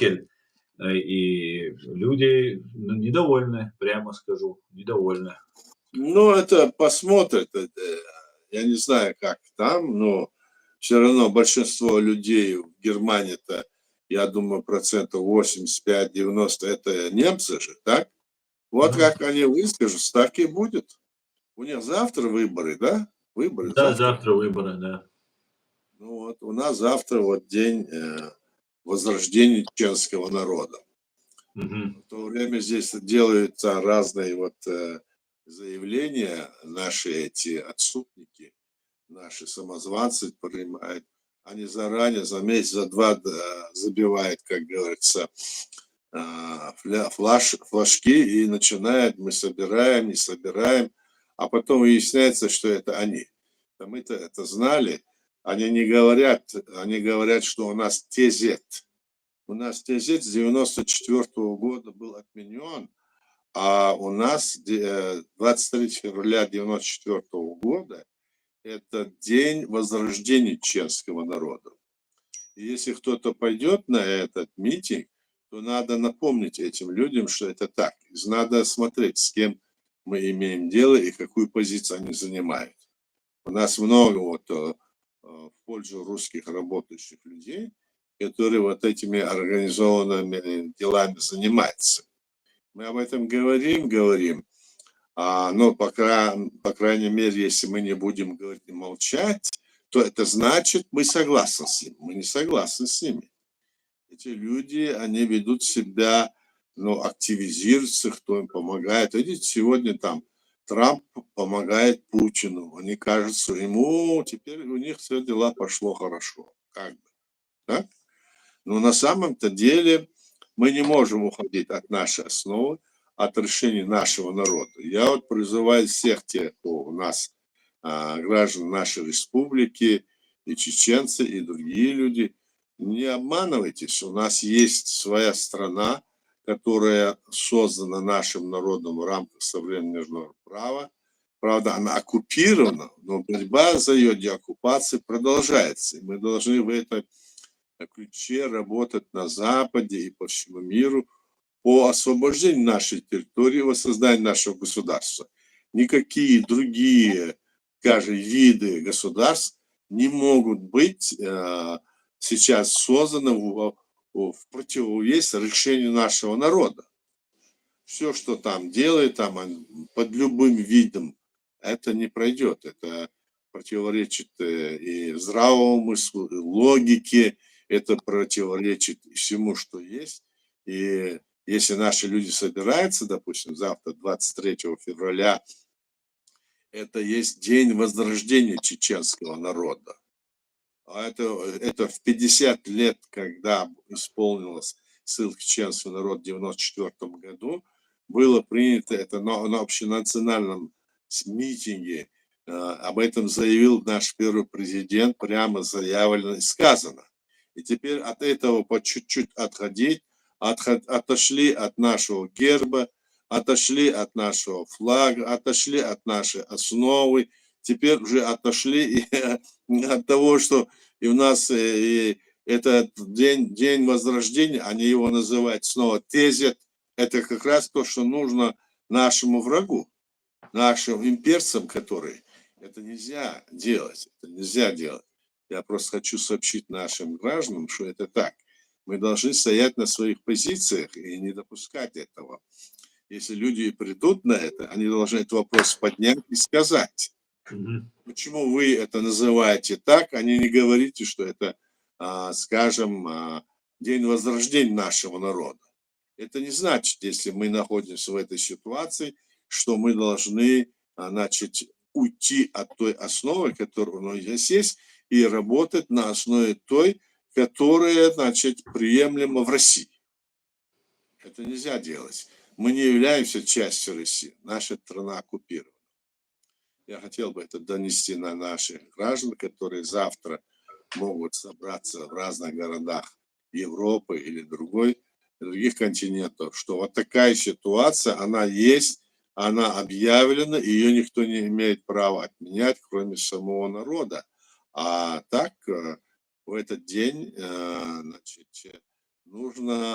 И люди, ну, недовольны, прямо скажу, недовольны. Ну, это посмотрят. Я не знаю, как там, но все равно большинство людей в Германии-то, я думаю, процентов 85-90 это немцы же, так? Вот Мгм. как они выскажутся, так и будет. У них завтра выборы, да? Выборы Да, завтра. завтра выборы, да. Ну вот, у нас завтра вот день возрождения чешского народа. Мгм. В то время здесь делаются разные вот заявления, наши эти отступники, наши самозванцы принимают, они заранее, за месяц, за два забивают, как говорится, флажки и начинают, мы собираем, не собираем, а потом выясняется, что это они. А мы-то это знали, они говорят, что у нас ТЗ. У нас ТЗ с 94 года был отменен, а у нас 23 февраля 94 года это день возрождения чешского народа. И если кто-то пойдет на этот митинг, то надо напомнить этим людям, что это так. Надо смотреть, с кем мы имеем дело и какую позицию они занимают. У нас много вот в пользу русских работающих людей, которые вот этими организованными делами занимаются. Мы об этом говорим, но по крайней мере, если мы не будем говорить и молчать, то это значит, мы согласны с ним. Мы не согласны с ними. Эти люди, они ведут себя, ну, активизируются, кто им помогает. Видите, сегодня там Трамп помогает Путину. Они кажется ему, теперь у них все дела пошло хорошо. Как бы, да? Но на самом-то деле мы не можем уходить от нашей основы, от решений нашего народа. Я вот призываю всех тех, кто у нас граждан нашей республики, и чеченцы, и другие люди, не обманывайтесь, у нас есть своя страна, которая создана нашим народом в рамках современного международного права. Правда, она оккупирована, но борьба за ее деоккупацию продолжается. И мы должны в этой ключе работать на Западе и по всему миру по освобождению нашей территории, воссозданию нашего государства. Никакие другие, скажем, виды государств не могут быть сейчас созданы в противовес решению нашего народа. Все, что там делает, там под любым видом, это не пройдет. Это противоречит и здравому смыслу, и логике, это противоречит всему, что есть. И если наши люди собираются, допустим, завтра, 23 февраля, это есть день возрождения чеченского народа. А это в 50 лет, когда исполнилось ссылка чеченского народа в 94 году, было принято это на общенациональном митинге. Об этом заявил наш первый президент, прямо заявлено и сказано. И теперь от этого по чуть-чуть отходить, отошли от нашего герба, отошли от нашего флага, отошли от нашей основы, теперь уже отошли и от того, что и у нас и этот день возрождения, они его называют снова тезет, это как раз то, что нужно нашему врагу, нашим имперцам, которые. Это нельзя делать, это нельзя делать. Я просто хочу сообщить нашим гражданам, что это так. Мы должны стоять на своих позициях и не допускать этого. Если люди придут на это, они должны этот вопрос поднять и сказать. Почему вы это называете так, а не говорите, что это, скажем, день возрождения нашего народа. Это не значит, если мы находимся в этой ситуации, что мы должны, значит, уйти от той основы, которая у нас здесь есть, и работать на основе той, которая, значит, приемлема в России. Это нельзя делать. Мы не являемся частью России. Наша страна оккупирована. Я хотел бы это донести на наших граждан, которые завтра могут собраться в разных городах Европы или других континентов, что вот такая ситуация, она есть, она объявлена, и ее никто не имеет права отменять, кроме самого народа. А так, в этот день, значит, нужно